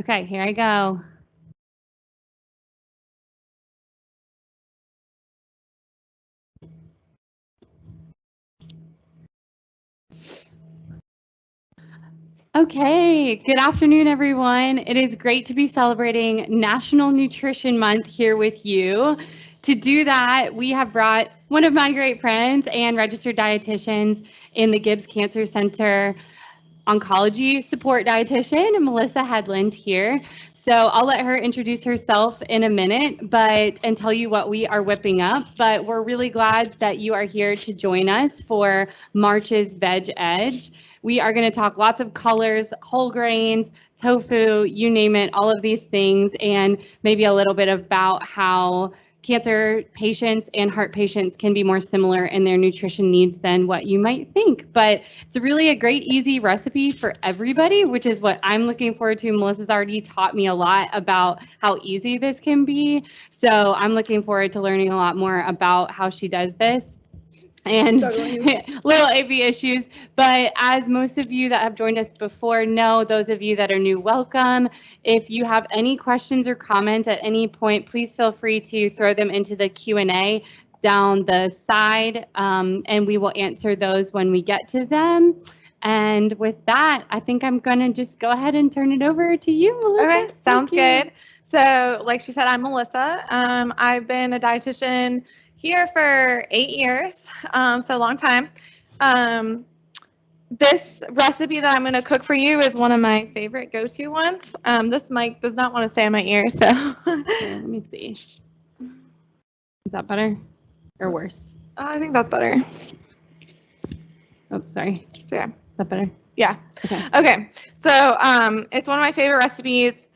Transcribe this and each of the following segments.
Okay, here I go. Okay, good afternoon, everyone. It is great to be celebrating National Nutrition Month here with you. To do that, we have brought one of my great friends and registered dietitians in the Gibbs Cancer Center Oncology support dietitian, Melissa Headland here. So I'll let her introduce herself in a minute, and tell you what we are whipping up. But we're really glad that you are here to join us for March's Veg Edge. We are going to talk lots of colors, whole grains, tofu, you name it, all of these things, and maybe a little bit about how cancer patients and heart patients can be more similar in their nutrition needs than what you might think. But it's really a great, easy recipe for everybody, which is what I'm looking forward to. Melissa's already taught me a lot about how easy this can be. So I'm looking forward to learning a lot more about how she does this. And little AP issues, but as most of you that have joined us before know, those of you that are new, welcome. If you have any questions or comments at any point, please feel free to throw them into the Q&A down the side, and we will answer those when we get to them. And with that, I think I'm going to just go ahead and turn it over to you, Melissa. Okay, sounds good. So like she said, I'm Melissa. I've been a dietitian here for 8 years, so a long time. This recipe that I'm going to cook for you is one of my favorite go-to ones. This mic does not want to stay in my ear, so. Here, let me see. Is that better or worse? I think that's better. Oh, sorry. So yeah. Is that better? Yeah. Okay. So it's one of my favorite recipes.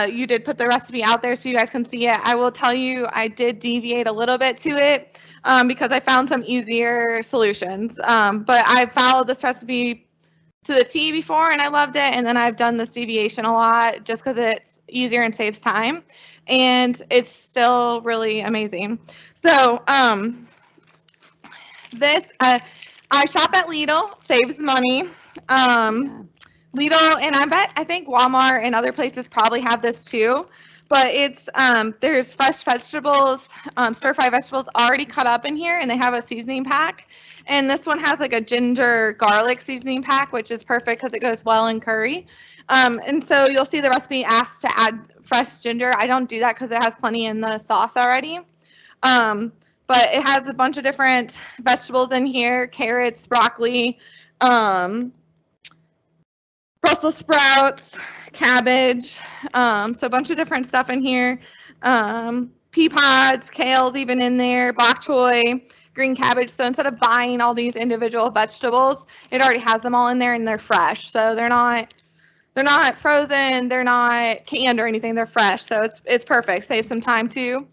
You did put the recipe out there so you guys can see it. I will tell you, I did deviate a little bit to it because I found some easier solutions. But I've followed this recipe to the T before and I loved it. And then I've done this deviation a lot just because it's easier and saves time. And it's still really amazing. So this, I shop at Lidl, saves money. Lidl, and I think Walmart and other places probably have this too, but it's there's fresh vegetables, stir-fried vegetables already cut up in here, and they have a seasoning pack. And this one has like a ginger garlic seasoning pack, which is perfect because it goes well in curry. And so you'll see the recipe asks to add fresh ginger. I don't do that because it has plenty in the sauce already. But it has a bunch of different vegetables in here: carrots, broccoli, Brussels sprouts, cabbage, so a bunch of different stuff in here. Pea pods, kale's even in there, bok choy, green cabbage. So instead of buying all these individual vegetables, it already has them all in there and they're fresh. So they're not frozen, they're not canned or anything, they're fresh. So it's perfect. Save some time too.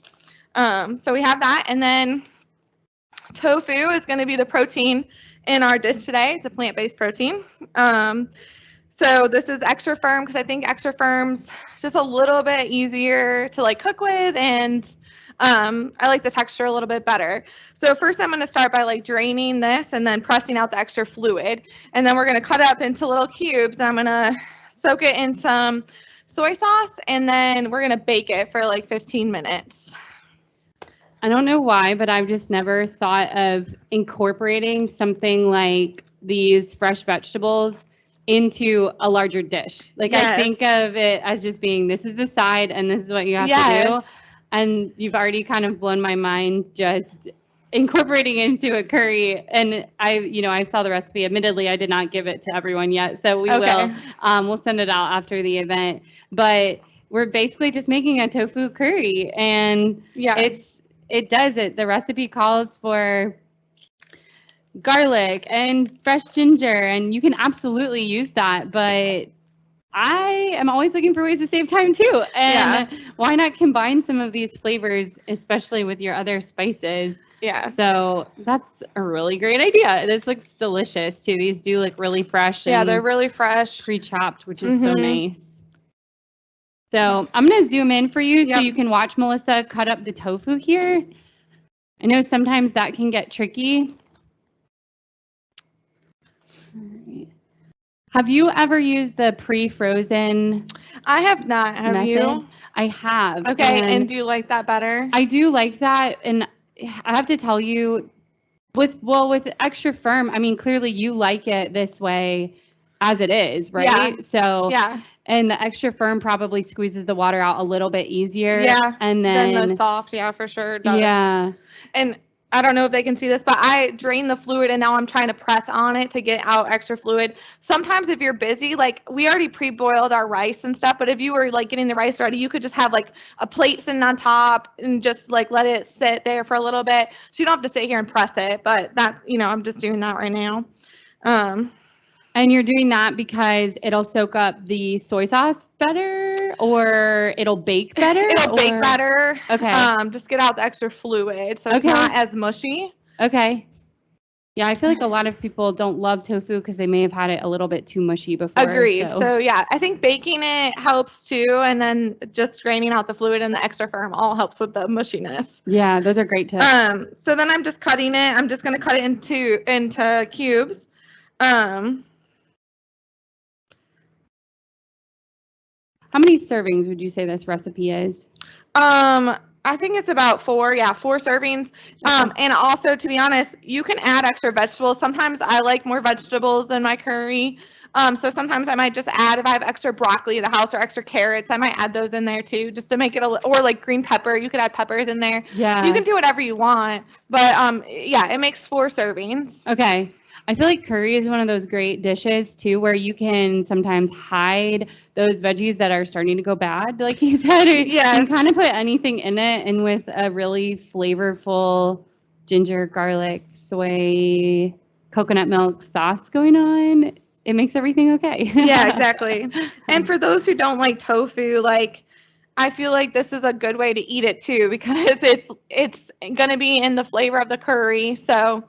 So we have that, and then tofu is going to be the protein in our dish today. It's a plant-based protein. So this is extra firm because I think extra firm's just a little bit easier to like cook with, and I like the texture a little bit better. So first I'm going to start by like draining this and then pressing out the extra fluid, and then we're going to cut it up into little cubes, and I'm going to soak it in some soy sauce, and then we're going to bake it for like 15 minutes. I don't know why, but I've just never thought of incorporating something like these fresh vegetables into a larger dish. Like yes. I think of it as just being, this is the side and this is what you have to do. And you've already kind of blown my mind just incorporating into a curry. And I saw the recipe. Admittedly, I did not give it to everyone yet. So we will, we'll send it out after the event. But we're basically just making a tofu curry, and the recipe calls for garlic and fresh ginger, and you can absolutely use that, but I am always looking for ways to save time too. And why not combine some of these flavors, especially with your other spices? Yeah. So that's a really great idea. This looks delicious too. These do look really fresh. Yeah, they're really fresh. Pre-chopped, which is so nice. So I'm going to zoom in for you so you can watch Melissa cut up the tofu here. I know sometimes that can get tricky. All right. Have you ever used the pre-frozen? I have not. Have method. you? I have. Okay, and do you like that better? I do like that, and I have to tell you, with extra firm, I mean, clearly you like it this way as it is, right? Yeah. So Yeah. and the extra firm probably squeezes the water out a little bit easier. Yeah. And then the soft, yeah, for sure does. Yeah. And I don't know if they can see this, but I drain the fluid and now I'm trying to press on it to get out extra fluid. Sometimes if you're busy, like we already pre-boiled our rice and stuff, but if you were like getting the rice ready, you could just have like a plate sitting on top and just like let it sit there for a little bit. So you don't have to sit here and press it, but that's, I'm just doing that right now. And you're doing that because it'll soak up the soy sauce better, or it'll bake better? It'll bake better. Okay. Just get out the extra fluid so it's not as mushy. Okay. Yeah, I feel like a lot of people don't love tofu because they may have had it a little bit too mushy before. Agreed. So yeah, I think baking it helps too, and then just draining out the fluid and the extra firm all helps with the mushiness. Yeah, those are great tips. So then I'm just cutting it. I'm just going to cut it into cubes. How many servings would you say this recipe is? I think it's about 4 servings. And also, to be honest, you can add extra vegetables. Sometimes I like more vegetables in my curry. So sometimes I might just add, if I have extra broccoli in the house or extra carrots, I might add those in there too, just to make it or like green pepper. You could add peppers in there. Yeah. You can do whatever you want. But yeah, it makes 4 servings. Okay. I feel like curry is one of those great dishes too, where you can sometimes hide those veggies that are starting to go bad, like you said. Yes. You can kind of put anything in it, and with a really flavorful ginger, garlic, soy, coconut milk sauce going on, it makes everything okay. Yeah, exactly. And for those who don't like tofu, like I feel like this is a good way to eat it too, because it's going to be in the flavor of the curry. So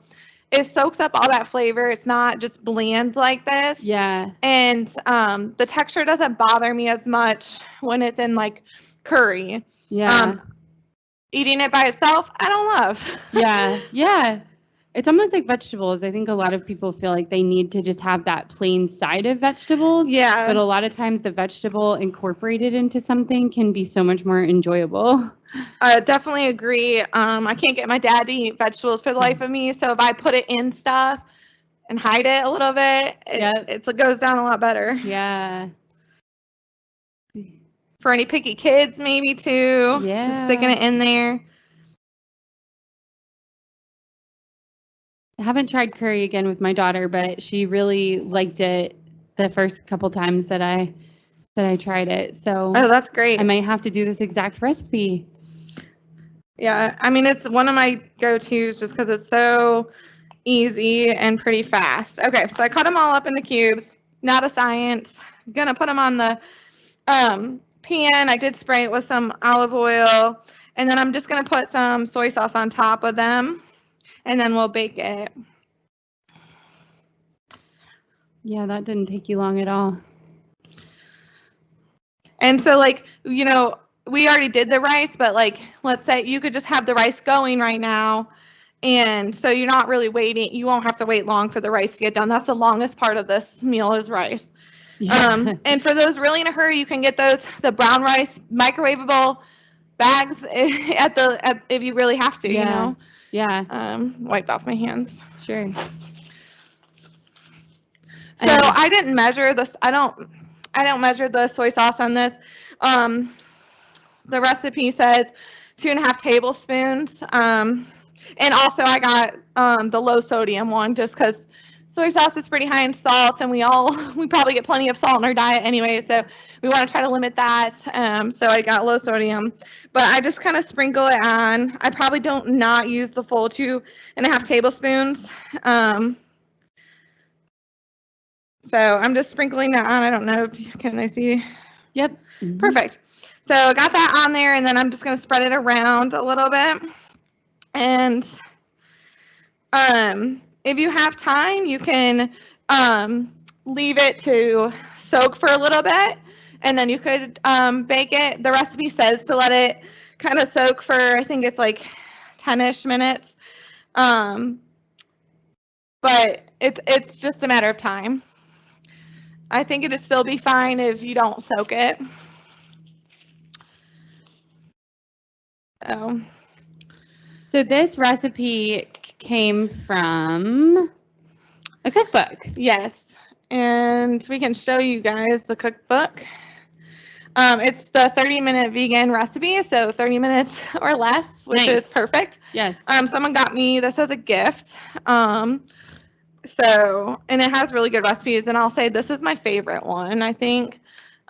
it soaks up all that flavor. It's not just bland like this. Yeah. And the texture doesn't bother me as much when it's in like curry. Yeah. Eating it by itself, I don't love. Yeah. Yeah. It's almost like vegetables. I think a lot of people feel like they need to just have that plain side of vegetables. Yeah. But a lot of times the vegetable incorporated into something can be so much more enjoyable. I definitely agree. I can't get my dad to eat vegetables for the life of me. So if I put it in stuff and hide it a little bit, it goes down a lot better. Yeah. For any picky kids, maybe too. Yeah. Just sticking it in there. I haven't tried curry again with my daughter, but she really liked it the first couple times that I tried it. So that's great. I might have to do this exact recipe. Yeah, I mean, it's one of my go-tos just because it's so easy and pretty fast. Okay, so I cut them all up into cubes. Not a science. I'm gonna put them on the pan. I did spray it with some olive oil, and then I'm just gonna put some soy sauce on top of them, and then we'll bake it. Yeah, that didn't take you long at all. And so, like, we already did the rice, but like, let's say you could just have the rice going right now. And so you're not really waiting. You won't have to wait long for the rice to get done. That's the longest part of this meal is rice. Yeah. And for those really in a hurry, you can get the brown rice microwavable bags if you really have to, Yeah. Wiped off my hands. Sure. So I didn't measure this. I don't measure the soy sauce on this. The recipe says 2.5 tablespoons. And also I got the low sodium one just because soy sauce is pretty high in salt, and we probably get plenty of salt in our diet anyway, so we want to try to limit that. So I got low sodium, but I just kind of sprinkle it on. I probably don't not use the full 2.5 tablespoons. So I'm just sprinkling that on. I don't know. Can they see? Yep. Mm-hmm. Perfect. So I got that on there, and then I'm just going to spread it around a little bit. And if you have time, you can leave it to soak for a little bit, and then you could bake it. The recipe says to let it kind of soak for, I think it's like 10-ish minutes. But it's just a matter of time. I think it'd still be fine if you don't soak it. So this recipe came from a cookbook. Yes, and we can show you guys the cookbook. It's the 30-minute vegan recipe, so 30 minutes or less, which is perfect. Yes. Someone got me this as a gift. So, and it has really good recipes, and I'll say this is my favorite one, I think.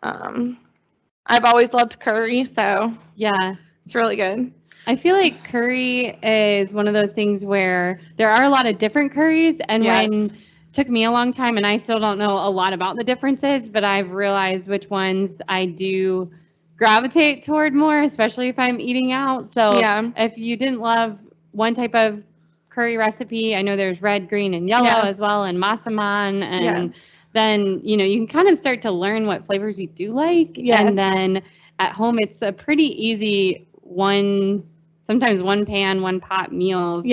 I've always loved curry, so yeah, it's really good. I feel like curry is one of those things where there are a lot of different curries, and when took me a long time, and I still don't know a lot about the differences, but I've realized which ones I do gravitate toward more, especially if I'm eating out. So if you didn't love one type of curry recipe, I know there's red, green, and yellow as well, and massaman, and then, you know, you can kind of start to learn what flavors you do like. And then at home, it's a pretty easy sometimes one pan, one pot meals.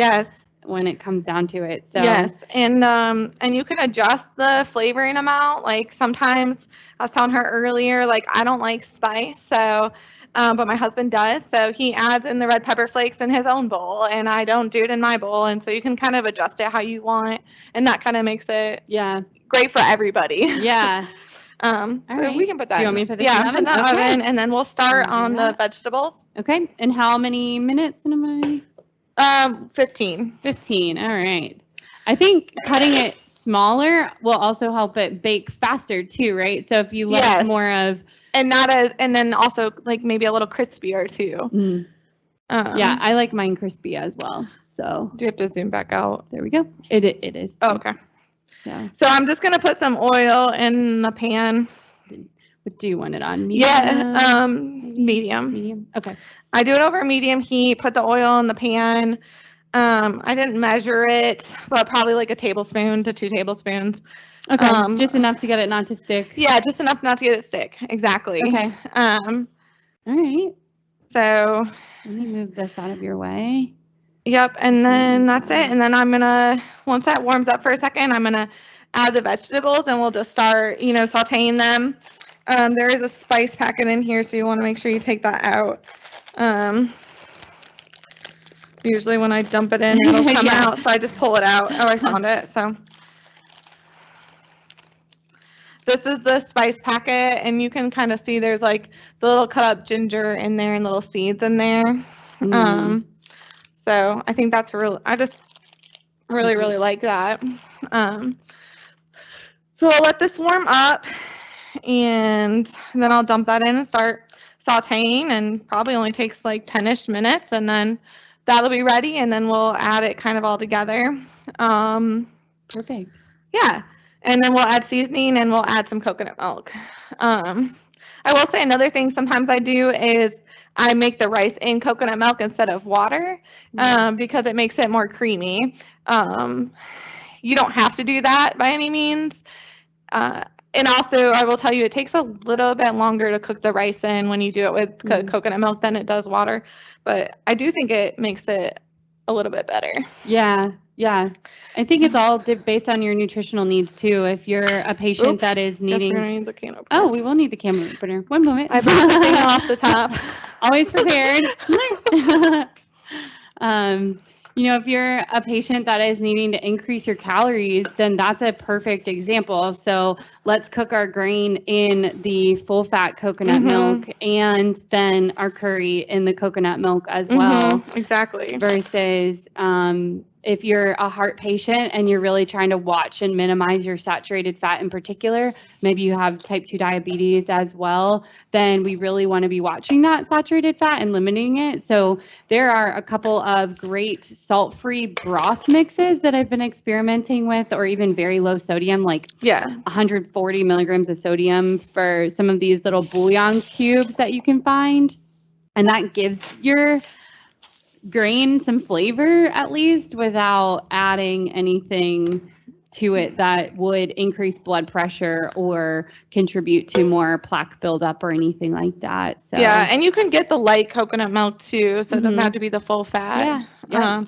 When it comes down to it. So and you can adjust the flavoring amount. Like sometimes I was telling her earlier, like I don't like spice, so but my husband does, so he adds in the red pepper flakes in his own bowl, and I don't do it in my bowl, and so you can kind of adjust it how you want, and that kind of makes it great for everybody. So we can put that. Do you want me to put this in the oven? Put that oven, and then we'll start on the vegetables. Okay, and how many minutes in a minute? 15. 15. All right. I think cutting it smaller will also help it bake faster too, right? So if you like more of and then also like maybe a little crispier too. Yeah, I like mine crispy as well. So do you have to zoom back out? There we go. It is. Oh, okay. So I'm just gonna put some oil in the pan. What do you want it on? Medium? Medium. Medium. Okay. I do it over medium heat. Put the oil in the pan. I didn't measure it, but probably like a tablespoon to 2 tablespoons. Okay. Just enough to get it not to stick. Yeah, just enough not to get it stick. Exactly. Okay. All right. So let me move this out of your way. Yep, and then that's it. And then I'm gonna, once that warms up for a second, I'm gonna add the vegetables, and we'll just start, sauteing them. There is a spice packet in here, so you want to make sure you take that out. Usually when I dump it in, it'll come out, so I just pull it out. Oh, I found it. So this is the spice packet, and you can kind of see there's like the little cut up ginger in there and little seeds in there. So I think that's I just really like that. So I'll let this warm up, and then I'll dump that in and start sauteing, and probably only takes like 10-ish minutes, and then that'll be ready, and then we'll add it kind of all together. Perfect. Yeah, and then we'll add seasoning, and we'll add some coconut milk. I will say another thing sometimes I do is I make the rice in coconut milk instead of water, because it makes it more creamy. You don't have to do that by any means. And also, I will tell you, it takes a little bit longer to cook the rice in when you do it with coconut milk than it does water. But I do think it makes it a little bit better. Yeah. I think it's all based on your nutritional needs too. If you're a patient that is needing, we're gonna need the can opener. Oh, we will need the can opener. One moment. I brought the thing off the top. Always prepared. If you're a patient that is needing to increase your calories, then that's a perfect example. So let's cook our grain in the full fat coconut milk, and then our curry in the coconut milk as well. Exactly. Versus if you're a heart patient and you're really trying to watch and minimize your saturated fat in particular, maybe you have type 2 diabetes as well, then we really want to be watching that saturated fat and limiting it. So there are a couple of great salt-free broth mixes that I've been experimenting with, or even very low sodium, like 140 milligrams of sodium for some of these little bouillon cubes that you can find. And that gives your grain some flavor, at least, without adding anything to it that would increase blood pressure or contribute to more plaque buildup or anything like that. So yeah, and you can get the light coconut milk too, so it doesn't have to be the full fat. Yeah.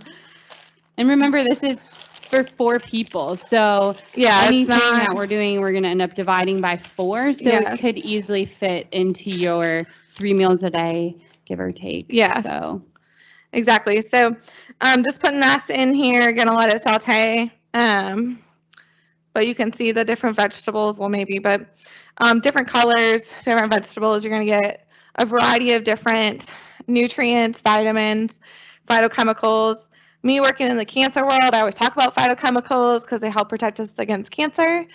And remember, this is for 4 people, so anything that we're doing, we're going to end up dividing by 4, so it could easily fit into your 3 meals a day, give or take. Yes. So exactly. So just putting that in here, gonna let it saute. But you can see the different vegetables, well maybe, but different colors, different vegetables. You're gonna get a variety of different nutrients, vitamins, phytochemicals. Me working in the cancer world, I always talk about phytochemicals because they help protect us against cancer.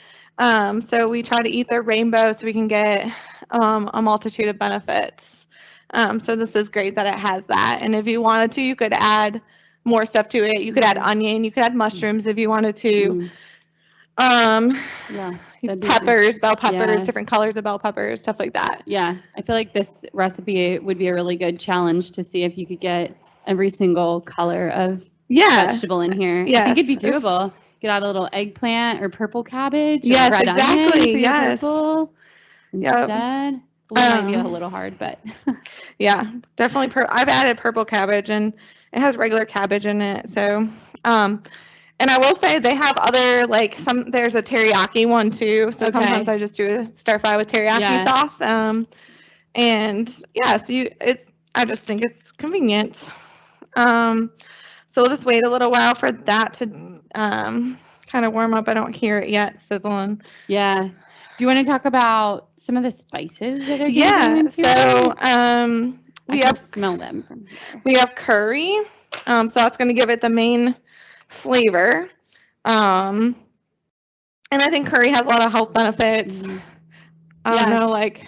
So we try to eat the rainbow so we can get a multitude of benefits. So this is great that it has that. And if you wanted to, you could add more stuff to it. You could add onion, you could add mushrooms if you wanted to. Yeah, peppers, bell peppers, different colors of bell peppers, stuff like that. Yeah, I feel like this recipe would be a really good challenge to see if you could get every single color of vegetable in here. Yes. I think it'd be doable. Get out a little eggplant or purple cabbage or Yes, red exactly. onion for your Yes. purple instead. Blue might be a little hard, but yeah, definitely. I've added purple cabbage and it has regular cabbage in it. So, and I will say they have other, like there's a teriyaki one too. So sometimes I just do a stir fry with teriyaki sauce. And yeah, so I just think it's convenient. So we'll just wait a little while for that to kind of warm up. I don't hear it yet sizzling. Yeah. Do you want to talk about some of the spices that are going into so we have smell them from here. We have curry. So that's going to give it the main flavor. And I think curry has a lot of health benefits. I don't know, like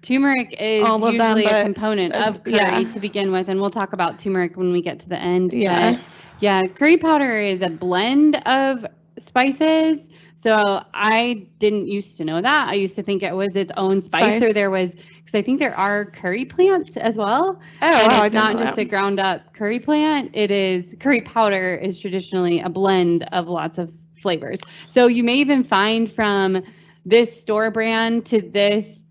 turmeric is usually a component of curry to begin with, and we'll talk about turmeric when we get to the end. But curry powder is a blend of spices. So I didn't used to know that. I used to think it was its own spice. Or there was, because I think there are curry plants as well. Oh, it's not just a ground up curry plant. It is, curry powder is traditionally a blend of lots of flavors. So you may even find from this store brand to this,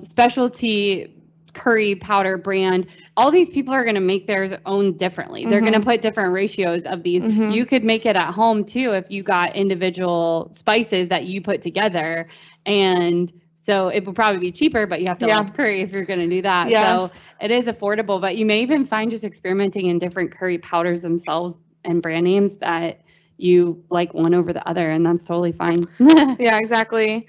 specialty curry powder brand, all these people are going to make theirs own differently. They're going to put different ratios of these. You could make it at home too if you got individual spices that you put together. And so it would probably be cheaper, but you have to love curry if you're going to do that. So it is affordable, but you may even find just experimenting in different curry powders themselves and brand names that you like one over the other, and that's totally fine. Yeah, exactly.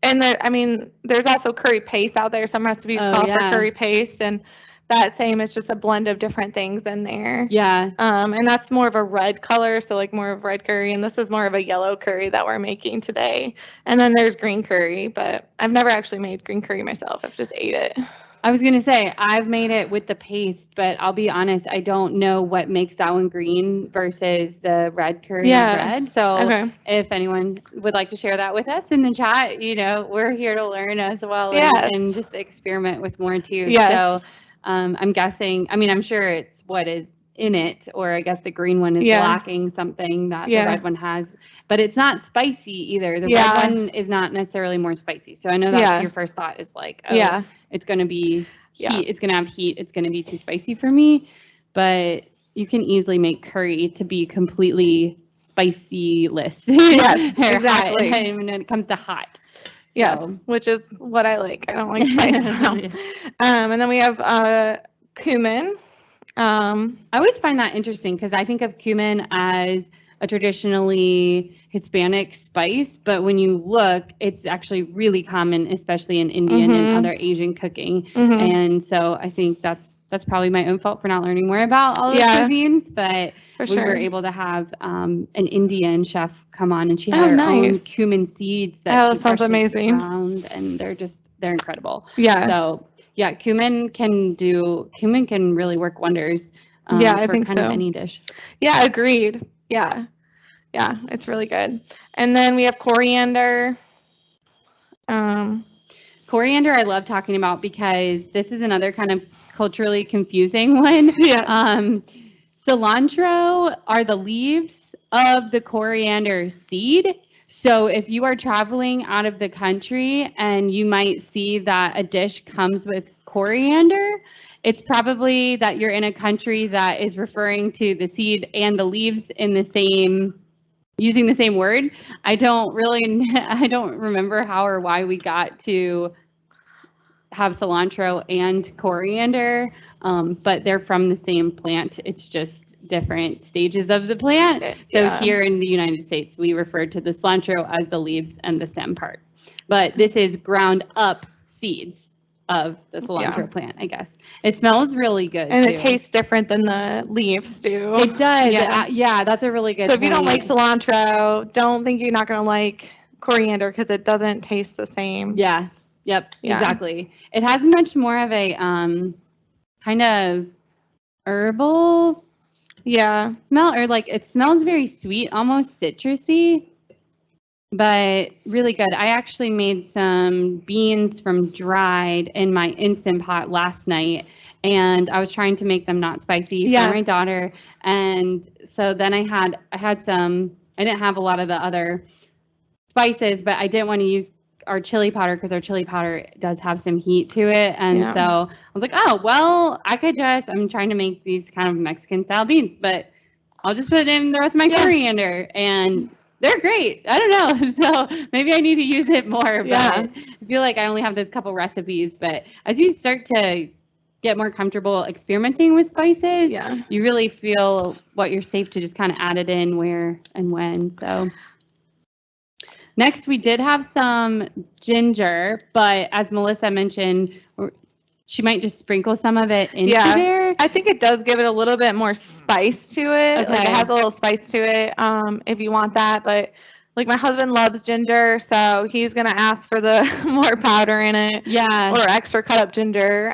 And there's also curry paste out there. Some recipes call for curry paste, and that same is just a blend of different things in there. Yeah. And that's more of a red color, so like more of red curry, and this is more of a yellow curry that we're making today. And then there's green curry, but I've never actually made green curry myself. I've just ate it. I was going to say, I've made it with the paste, but I'll be honest, I don't know what makes that one green versus the red curry red. So if anyone would like to share that with us in the chat, we're here to learn as well and just experiment with more too. So I'm guessing, I'm sure it's what is in it, or I guess the green one is lacking something that the red one has, but it's not spicy either. The red one is not necessarily more spicy. So I know that's your first thought is like, it's going to be heat. It's going to have heat. It's going to be too spicy for me, but you can easily make curry to be completely spicy-less. Yes, exactly. When it comes to hot. Yes, which is what I like. I don't like spice. And then we have cumin. I always find that interesting because I think of cumin as a traditionally Hispanic spice, but when you look, it's actually really common, especially in Indian and other Asian cooking. And so I think that's probably my own fault for not learning more about all of the cuisines, but we were able to have an Indian chef come on, and she had her own cumin seeds that she sounds amazing. Ground, and they're incredible. Yeah. So yeah, cumin can really work wonders. I think kind of any dish. Yeah, agreed. Yeah, it's really good. And then we have coriander. Coriander, I love talking about because this is another kind of culturally confusing one. Cilantro are the leaves of the coriander seed. So if you are traveling out of the country and you might see that a dish comes with coriander, it's probably that you're in a country that is referring to the seed and the leaves in the same, using the same word. I don't remember how or why we got to have cilantro and coriander, but they're from the same plant. It's just different stages of the plant. So here in the United States, we refer to the cilantro as the leaves and the stem part. But this is ground up seeds of the cilantro plant, I guess. It smells really good, and too. it tastes different than the leaves do. It does. Yeah, that's a really good So if you don't point. like cilantro, don't think you're not going to like coriander because it doesn't taste the same. Yeah. Yep. Yeah. Exactly. It has much more of a kind of herbal smell, or like it smells very sweet, almost citrusy, but really good. I actually made some beans from dried in my Instant Pot last night, and I was trying to make them not spicy for my daughter. And so then I had some, I didn't have a lot of the other spices, but I didn't want to use our chili powder because our chili powder does have some heat to it. And so I was like, oh, well, I'm trying to make these kind of Mexican style beans, but I'll just put in the rest of my coriander, and they're great. I don't know. So maybe I need to use it more, but I feel like I only have those couple recipes. But as you start to get more comfortable experimenting with spices, you really feel what you're safe to just kind of add it in where and when. So next, we did have some ginger, but as Melissa mentioned, she might just sprinkle some of it into there. I think it does give it a little bit more spice to it. Okay. Like it has a little spice to it if you want that. But like my husband loves ginger, so he's going to ask for the more powder in it. Yeah. Or extra cut up ginger.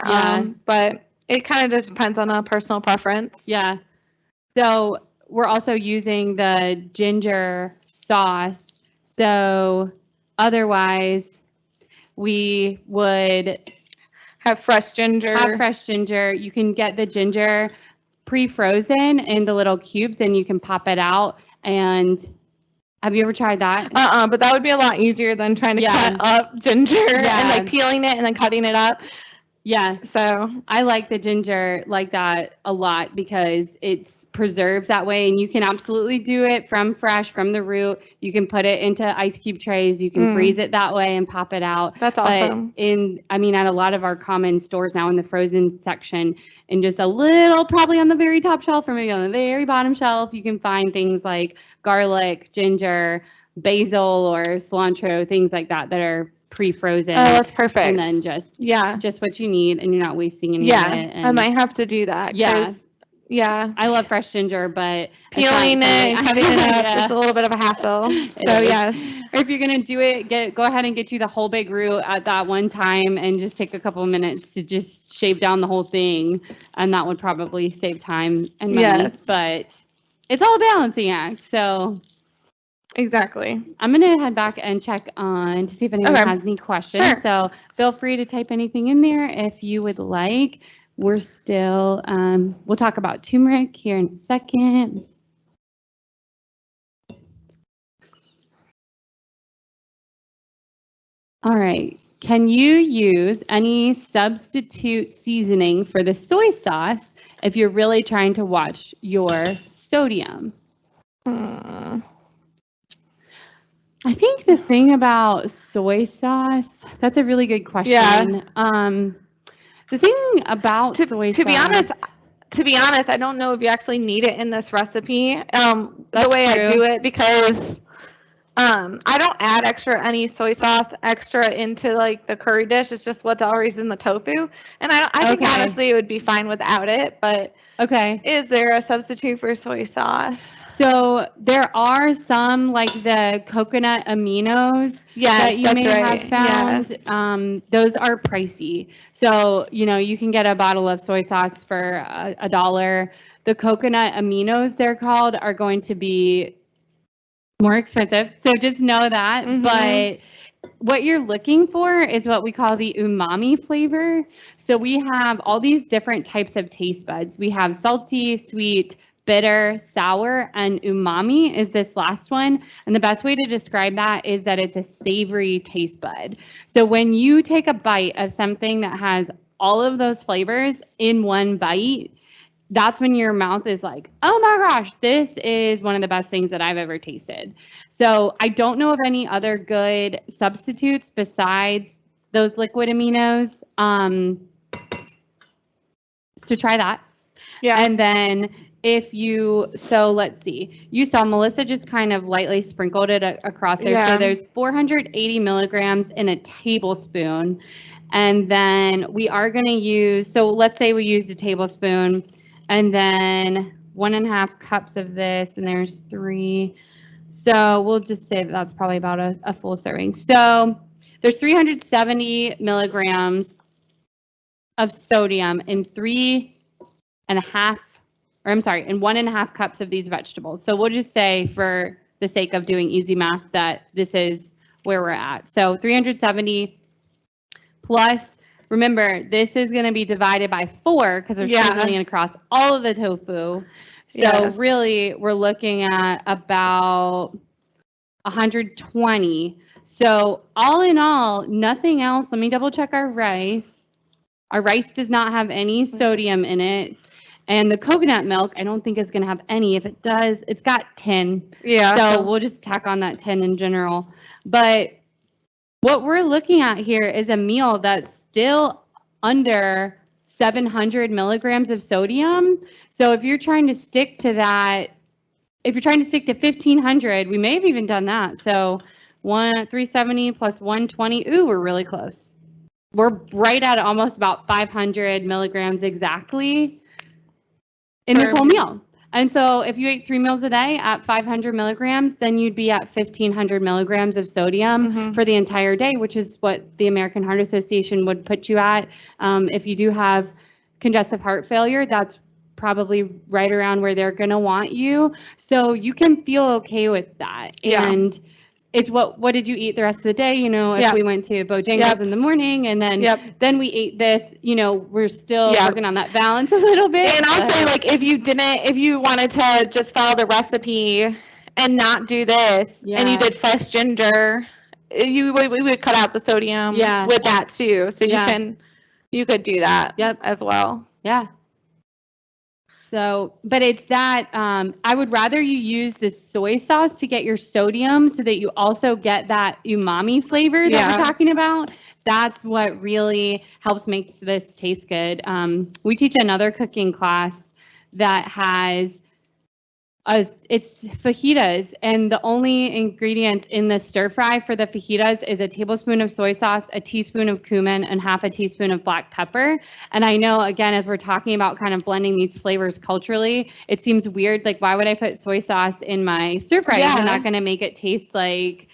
But it kind of just depends on a personal preference. Yeah. So we're also using the ginger sauce. So otherwise, we would have fresh ginger. You can get the ginger pre-frozen in the little cubes, and you can pop it out. And have you ever tried that? But that would be a lot easier than trying to cut up ginger and like peeling it and then cutting it up. Yeah. So I like the ginger like that a lot because it's preserved that way, and you can absolutely do it from the root. You can put it into ice cube trays. You can freeze it that way and pop it out. That's awesome. But at a lot of our common stores now in the frozen section, and just a little, probably on the very top shelf or maybe on the very bottom shelf, you can find things like garlic, ginger, basil, or cilantro, things like that are pre-frozen. Oh, that's perfect. And then just what you need, and you're not wasting any of it. And I might have to do that. Yeah. I love fresh ginger, but peeling it and cutting it up is a little bit of a hassle. So yes. Or if you're gonna do it, go ahead and get you the whole big root at that one time, and just take a couple of minutes to just shave down the whole thing, and that would probably save time and money. Yes. But it's all a balancing act. So exactly. I'm gonna head back and check on to see if anyone has any questions. Sure. So feel free to type anything in there if you would like. We're still, we'll talk about turmeric here in a second. All right. Can you use any substitute seasoning for the soy sauce if you're really trying to watch your sodium? I think the thing about soy sauce, that's a really good question. Yeah. The thing about soy sauce, to be honest, I don't know if you actually need it in this recipe. The way I do it, because I don't add any soy sauce extra into like the curry dish. It's just what's always in the tofu, and I think honestly it would be fine without it. But is there a substitute for soy sauce? So there are some, like the coconut aminos that you may have found. Yes. Those are pricey. So, you can get a bottle of soy sauce for $1. The coconut aminos, they're called, are going to be more expensive. So just know that. Mm-hmm. But what you're looking for is what we call the umami flavor. So we have all these different types of taste buds. We have salty, sweet, bitter, sour, and umami is this last one. And the best way to describe that is that it's a savory taste bud. So when you take a bite of something that has all of those flavors in one bite, that's when your mouth is like, oh my gosh, this is one of the best things that I've ever tasted. So I don't know of any other good substitutes besides those liquid aminos. So try that. Yeah. And then if you, so let's see, you saw Melissa just kind of lightly sprinkled it across there. So Yeah. there's 480 milligrams in a tablespoon. And then we are going to use, so let's say we used a tablespoon and then 1.5 cups of this, and there's 3. So we'll just say that that's probably about a full serving. So there's 370 milligrams of sodium in 1.5 cups of these vegetables. So we'll just say, for the sake of doing easy math, that this is where we're at. So 370 plus, remember, this is going to be divided by 4 because they're sprinkling it across all of the tofu. So really, we're looking at about 120. So all in all, nothing else. Let me double check our rice. Our rice does not have any sodium in it. And the coconut milk, I don't think is going to have any. If it does, it's got 10. Yeah. So we'll just tack on that 10 in general. But what we're looking at here is a meal that's still under 700 milligrams of sodium. So if you're trying to stick to that, if you're trying to stick to 1,500, we may have even done that. So 370 plus 120, ooh, we're really close. We're right at almost about 500 milligrams exactly in this whole meal. And so if you ate 3 meals a day at 500 milligrams, then you'd be at 1,500 milligrams of sodium for the entire day, which is what the American Heart Association would put you at. If you do have congestive heart failure, that's probably right around where they're going to want you. So you can feel okay with that. And it's what did you eat the rest of the day? You know, if we went to Bojangles in the morning and then we ate this, you know, we're still working on that balance a little bit. And I'll say, like, if you wanted to just follow the recipe and not do this, and you did fresh ginger, we would cut out the sodium with that too. So you could do that as well. Yeah. So, but it's that, I would rather you use the soy sauce to get your sodium so that you also get that umami flavor that we're talking about. That's what really helps make this taste good. We teach another cooking class that has, it's fajitas, and the only ingredients in the stir fry for the fajitas is a tablespoon of soy sauce, a teaspoon of cumin, and half a teaspoon of black pepper. And I know, again, as we're talking about kind of blending these flavors culturally, it seems weird. Like, why would I put soy sauce in my stir fry? Is it not going to make it taste like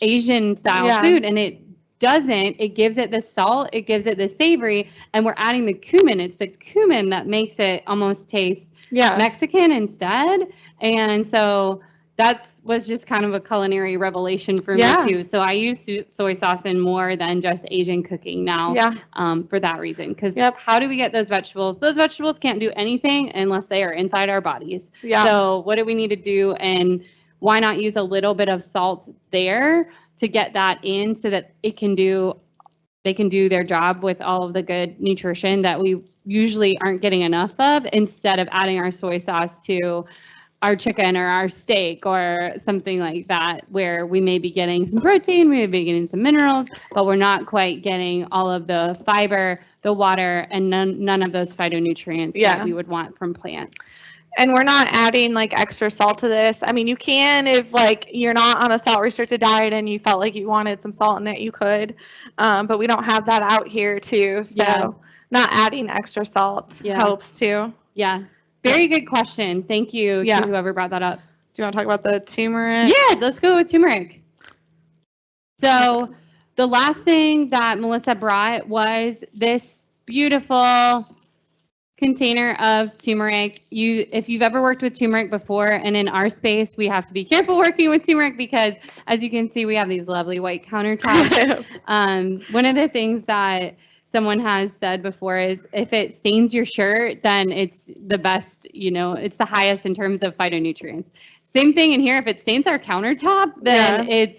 Asian style food? And it doesn't. It gives it the salt, it gives it the savory, and we're adding the cumin. It's the cumin that makes it almost taste Mexican instead. And so that was just kind of a culinary revelation for me too. So I use soy sauce in more than just Asian cooking now for that reason. Because how do we get those vegetables? Those vegetables can't do anything unless they are inside our bodies. So what do we need to do? And why not use a little bit of salt there to get that in so that they can do their job with all of the good nutrition that we usually aren't getting enough of, instead of adding our soy sauce to our chicken or our steak or something like that, where we may be getting some protein, we may be getting some minerals, but we're not quite getting all of the fiber, the water, and none of those phytonutrients that we would want from plants. And we're not adding like extra salt to this. I mean, you can, if like you're not on a salt restricted diet and you felt like you wanted some salt in it, you could, but we don't have that out here too. So not adding extra salt helps too. Yeah. Very good question. Thank you to whoever brought that up. Do you want to talk about the turmeric? Yeah, let's go with turmeric. So the last thing that Melissa brought was this beautiful container of turmeric. If you've ever worked with turmeric before, and in our space, we have to be careful working with turmeric because, as you can see, we have these lovely white countertops. One of the things that someone has said before is, if it stains your shirt, then it's the best, it's the highest in terms of phytonutrients. Same thing in here. If it stains our countertop, then it's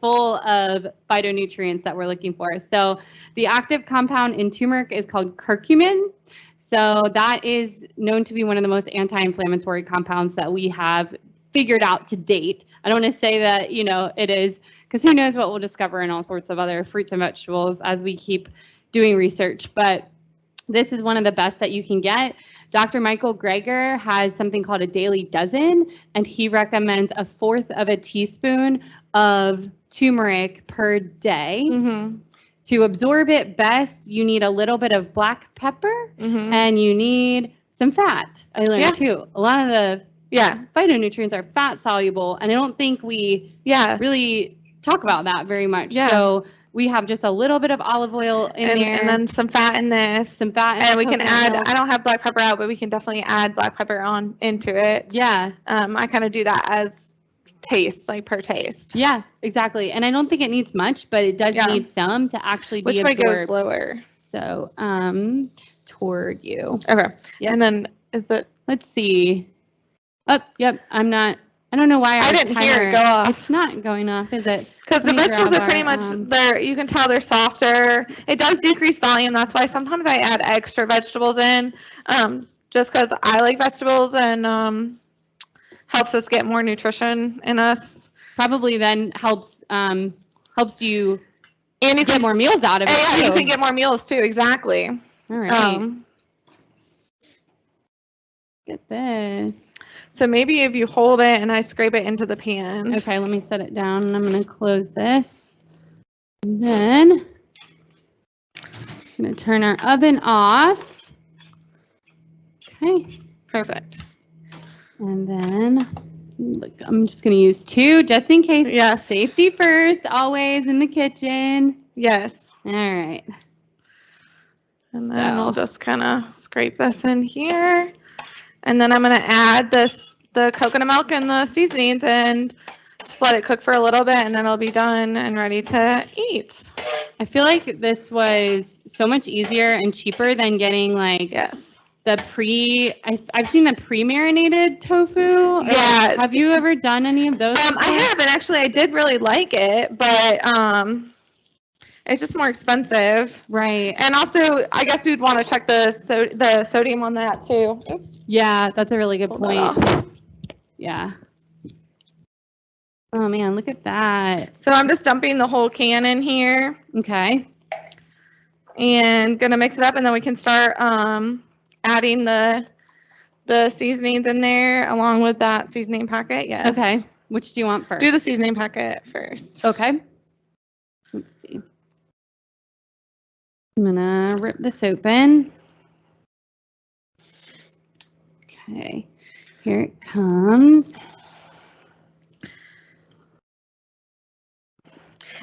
full of phytonutrients that we're looking for. So the active compound in turmeric is called curcumin. So that is known to be one of the most anti-inflammatory compounds that we have figured out to date. I don't want to say that, it is because who knows what we'll discover in all sorts of other fruits and vegetables as we keep doing research. But this is one of the best that you can get. Dr. Michael Greger has something called a daily dozen, and he recommends 1/4 of a teaspoon of turmeric per day. To absorb it best, you need a little bit of black pepper, and you need some fat. I learned too. A lot of the phytonutrients are fat soluble, and I don't think we really talk about that very much. So we have just a little bit of olive oil in there. And then some fat in this. Some fat. And we can add, I don't have black pepper out, but we can definitely add black pepper on into it. Yeah. I kind of do that as taste, like per taste. Yeah, exactly. And I don't think it needs much, but it does need some to actually be absorbed. Which way goes lower? So, toward you. Okay. Yep. And then is it? Let's see. Oh, yep. I don't know why I didn't hear it go off. It's not going off, is it? Because the vegetables are pretty much there. You can tell they're softer. It does decrease volume. That's why sometimes I add extra vegetables in, just because I like vegetables and helps us get more nutrition in us. Probably then helps you and you get more meals out of it. Yeah, you can get more meals too. Exactly. All right. Get this. So maybe if you hold it and I scrape it into the pan. Okay, let me set it down and I'm going to close this. And then I'm going to turn our oven off. Okay. Perfect. And then look, I'm just going to use 2 just in case. Yes. Safety first, always in the kitchen. Yes. All right. And then we'll just kind of scrape this in here. And then I'm going to add the coconut milk and the seasonings and just let it cook for a little bit, and then it'll be done and ready to eat. I feel like this was so much easier and cheaper than getting like the I've seen the pre-marinated tofu. Yeah. Have you ever done any of those? I haven't actually. I did really like it, but it's just more expensive. Right. And also, I guess we'd want to check the sodium on that too. Oops. Yeah, that's a really good point. Yeah. Oh man, look at that. So I'm just dumping the whole can in here. Okay. And gonna mix it up, and then we can start adding the seasonings in there along with that seasoning packet. Yes. Okay. Which do you want first? Do the seasoning packet first. Okay. Let's see. I'm gonna rip this open. Okay, here it comes.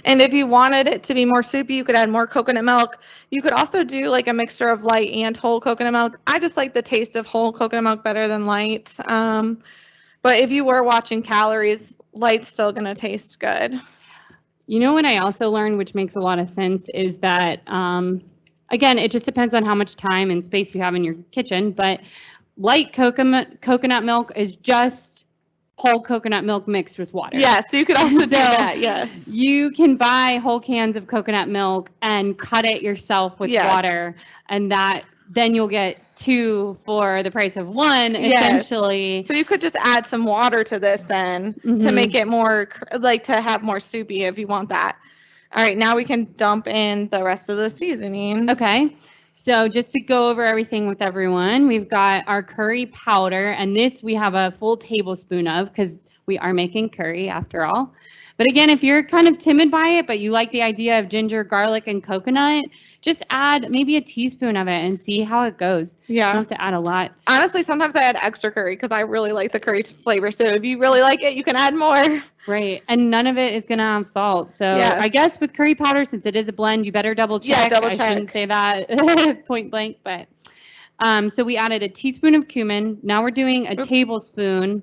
And if you wanted it to be more soupy, you could add more coconut milk. You could also do like a mixture of light and whole coconut milk. I just like the taste of whole coconut milk better than light. But if you were watching calories, light's still gonna taste good. You know what I also learned, which makes a lot of sense, is that, again, it just depends on how much time and space you have in your kitchen, but light coconut milk is just whole coconut milk mixed with water. Yes, so you could also do that, yes. You can buy whole cans of coconut milk and cut it yourself with water, and then you'll get 2 for the price of 1, essentially. So you could just add some water to this then to make it more, like to have more soupy if you want that. All right, now we can dump in the rest of the seasonings. Okay. So just to go over everything with everyone, we've got our curry powder, and this we have a full tablespoon of because we are making curry after all. But again, if you're kind of timid by it, but you like the idea of ginger, garlic, and coconut, just add maybe a teaspoon of it and see how it goes. Yeah. You don't have to add a lot. Honestly, sometimes I add extra curry because I really like the curry flavor. So if you really like it, you can add more. Right. And none of it is going to have salt. So I guess with curry powder, since it is a blend, you better double check. Yeah, double check. I shouldn't say that point blank, but so we added a teaspoon of cumin. Now we're doing a tablespoon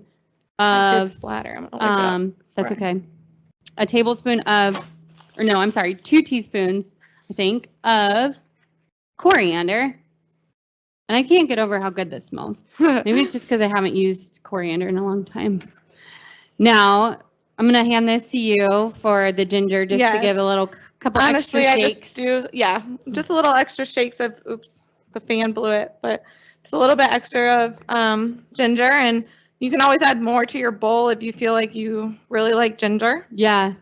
of, I did splatter. I'm gonna that's okay. A tablespoon of, or no, I'm sorry, 2 teaspoons, I think, of coriander. And I can't get over how good this smells. Maybe it's just because I haven't used coriander in a long time. Now, I'm going to hand this to you for the ginger just to give a couple extra shakes. I just do, just a little extra shakes of, oops, the fan blew it, but just a little bit extra of ginger. And you can always add more to your bowl if you feel like you really like ginger. Yeah.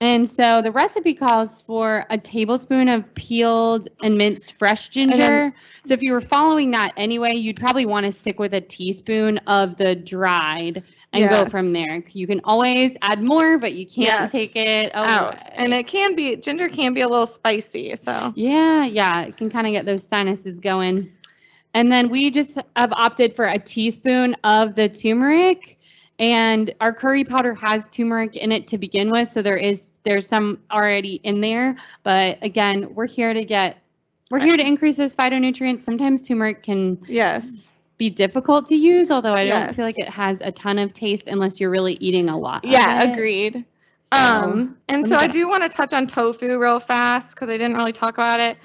And so the recipe calls for a tablespoon of peeled and minced fresh ginger. So if you were following that anyway, you'd probably want to stick with a teaspoon of the dried and go from there. You can always add more, but you can't take it out. And ginger can be a little spicy. So yeah, it can kind of get those sinuses going. And then we just have opted for a teaspoon of the turmeric. And our curry powder has turmeric in it to begin with, so there's some already in there. But again, we're here to increase those phytonutrients. Sometimes turmeric can be difficult to use, although I don't feel like it has a ton of taste unless you're really eating a lot. Yeah, agreed. So I do want to touch on tofu real fast because I didn't really talk about it.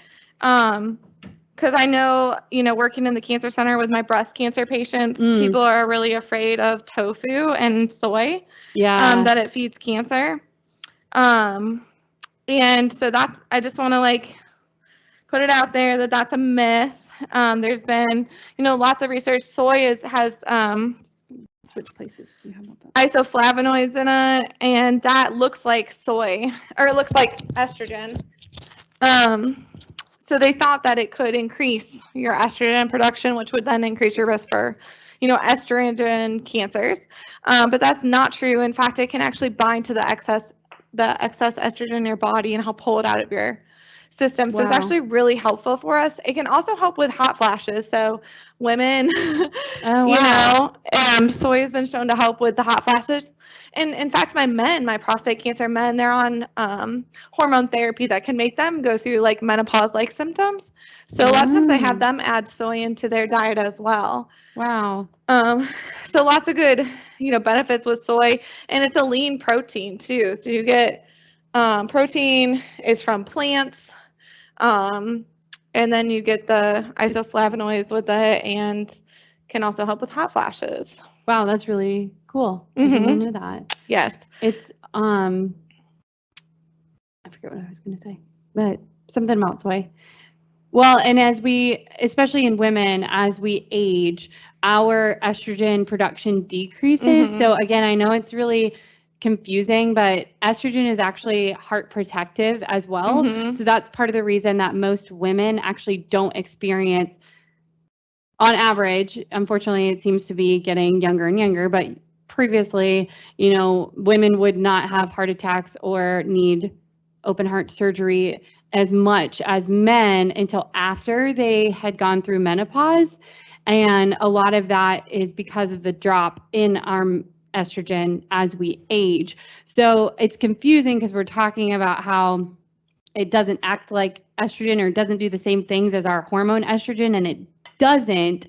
Because I know, working in the cancer center with my breast cancer patients, people are really afraid of tofu and soy, that it feeds cancer. And so I just want to put it out there that that's a myth. There's been, lots of research. Soy has switch places. Do you have that? Isoflavonoids in it, and that looks like soy, or it looks like estrogen. So they thought that it could increase your estrogen production, which would then increase your risk for, estrogen cancers. But that's not true. In fact, it can actually bind to the excess estrogen in your body and help pull it out of your system. So it's actually really helpful for us. It can also help with hot flashes. So women, soy has been shown to help with the hot flashes. And in fact, my prostate cancer men, they're on hormone therapy that can make them go through menopause-like symptoms. So a lot of times I have them add soy into their diet as well. Wow. So lots of good, benefits with soy, and it's a lean protein too. So you get protein is from plants, and then you get the isoflavonoids with it, and can also help with hot flashes. Wow, that's really cool. I didn't know that. Yes. It's I forget what I was going to say, but something about soy. Well, and especially in women, as we age, our estrogen production decreases. So again, I know it's really confusing, but estrogen is actually heart protective as well. So that's part of the reason that most women actually don't experience, on average, unfortunately, it seems to be getting younger and younger, but previously, women would not have heart attacks or need open heart surgery as much as men until after they had gone through menopause. And a lot of that is because of the drop in our estrogen as we age. So it's confusing because we're talking about how it doesn't act like estrogen or doesn't do the same things as our hormone estrogen, and it doesn't,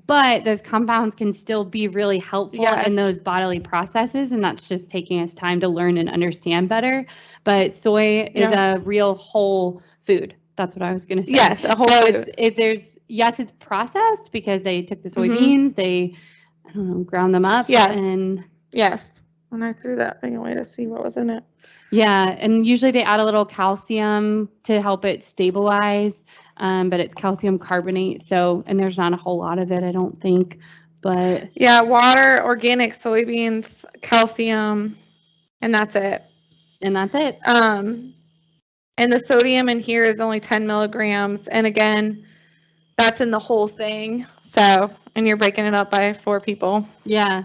but those compounds can still be really helpful in those bodily processes, and that's just taking us time to learn and understand better. But soy is a real whole food. That's what I was going to say. Yes, a whole food. It's processed because they took the soybeans, they, ground them up. And when I threw that thing away to see what was in it. Yeah, and usually they add a little calcium to help it stabilize, but it's calcium carbonate. So, and there's not a whole lot of it, I don't think, but. Yeah, water, organic soybeans, calcium, and that's it. And that's it. And the sodium in here is only 10 milligrams. And again, that's in the whole thing. So, and you're breaking it up by 4 people. Yeah.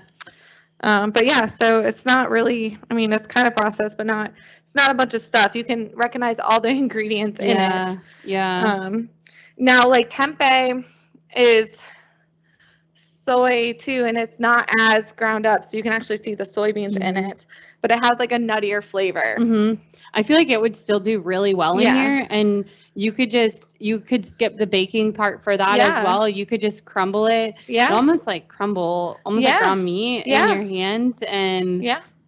But yeah, so it's not really, it's kind of processed, but it's not a bunch of stuff. You can recognize all the ingredients in it. Yeah. Now, tempeh is soy too, and it's not as ground up, so you can actually see the soybeans in it, but it has a nuttier flavor. I feel like it would still do really well in here, and you could skip the baking part for that as well. You could just crumble it. Yeah. Almost like ground meat in your hands, and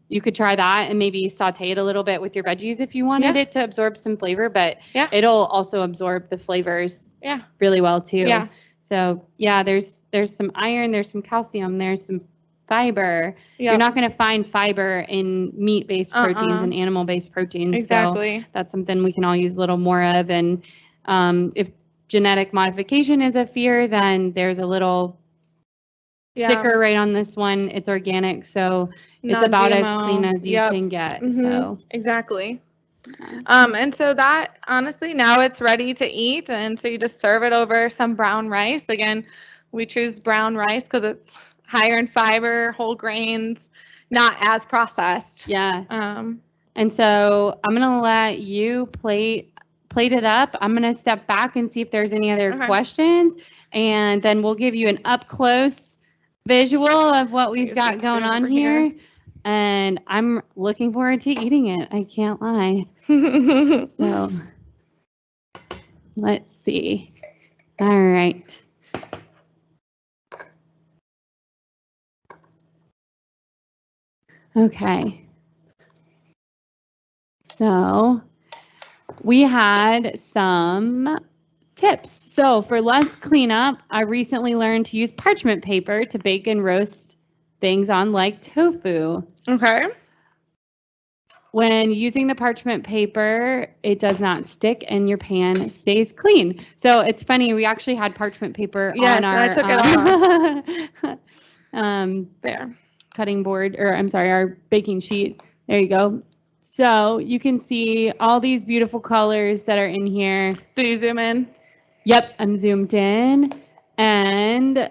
you could try that and maybe saute it a little bit with your veggies if you wanted it to absorb some flavor, but it'll also absorb the flavors really well too. Yeah. So there's some iron, there's some calcium, there's some fiber. You're not going to find fiber in meat-based proteins and animal-based proteins. Exactly. So that's something we can all use a little more of. And if genetic modification is a fear, then there's a little sticker right on this one. It's organic, so it's about as Non-GMO. clean as you Yep. can get. Mhm. So Exactly. yeah. And so that, honestly, now it's ready to eat. And so you just serve it over some brown rice. Again, we choose brown rice because it's higher in fiber, whole grains, not as processed. Yeah. Um, And so I'm gonna let you plate it up. I'm gonna step back and see if there's any other Okay. questions, and then we'll give you an up close visual of what we've Use got this going spoon on over here. here. And I'm looking forward to eating it. I can't lie. So let's see. All right. Okay. So we had some tips. So for less cleanup, I recently learned to use parchment paper to bake and roast things on, like tofu. Okay. When using the parchment paper, it does not stick and your pan stays clean. So it's funny, we actually had parchment paper Yes, on our and I took it off. There. cutting board, or I'm sorry, our baking sheet. There you go. So you can see all these beautiful colors that are in here. Did you zoom in? Yep, I'm zoomed in, and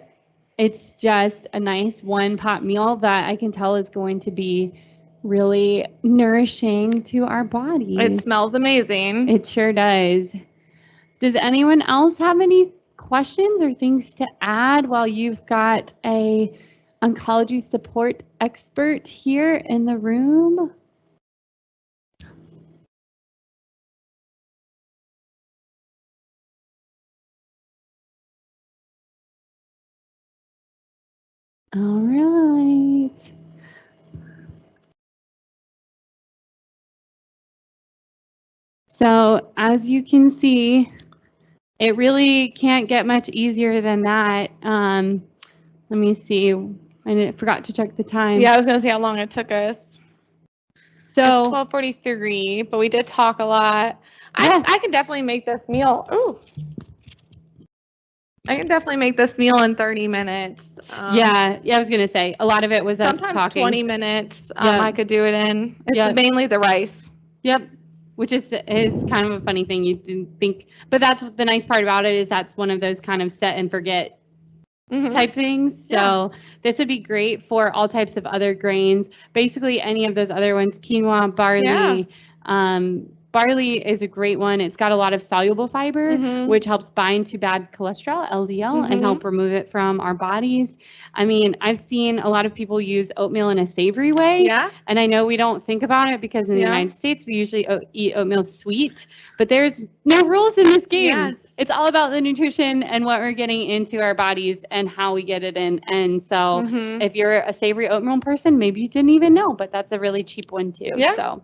it's just a nice one-pot meal that I can tell is going to be really nourishing to our bodies. It smells amazing. It sure does. Does anyone else have any questions or things to add while you've got a oncology support expert here in the room? All right. So as you can see, it really can't get much easier than that. Let me see. I forgot to check the time. Yeah, I was going to see how long it took us. So it's 12:43, but we did talk a lot. Yeah. I can definitely make this meal. Ooh. I can definitely make this meal in 30 minutes. Yeah, I was gonna say a lot of it was us Sometimes talking. 20 minutes. Yeah. I could do it in. It's Yep. mainly the rice. Yep. Which is kind of a funny thing. You didn't think, but that's the nice part about it, is that's one of those kind of set and forget type things. So this would be great for all types of other grains. Basically any of those other ones, quinoa, barley. Barley is a great one. It's got a lot of soluble fiber, which helps bind to bad cholesterol, LDL, and help remove it from our bodies. I mean, I've seen a lot of people use oatmeal in a savory way. Yeah. And I know we don't think about it because in the United States, we usually eat oatmeal sweet, but there's no rules in this game. Yes. It's all about the nutrition and what we're getting into our bodies and how we get it in. And so if you're a savory oatmeal person, maybe you didn't even know, but that's a really cheap one too. Yeah. So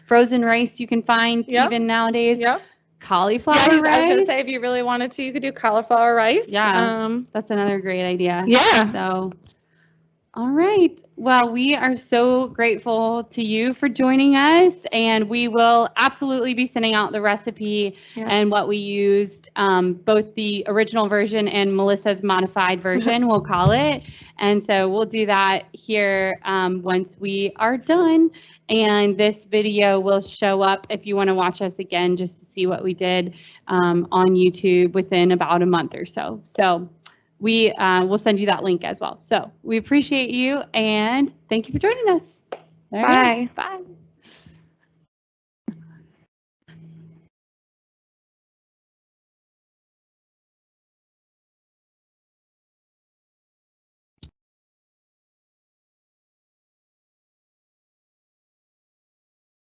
frozen rice you can find even nowadays. Cauliflower rice. I was going to say, if you really wanted to, you could do cauliflower rice. Yeah, that's another great idea. Yeah. So, all right. Well, we are so grateful to you for joining us, and we will absolutely be sending out the recipe and what we used, both the original version and Melissa's modified version, we'll call it. And so we'll do that here once we are done. And this video will show up if you want to watch us again, just to see what we did on YouTube within about a month or so. So we will send you that link as well. So we appreciate you and thank you for joining us. All right. Bye. Bye.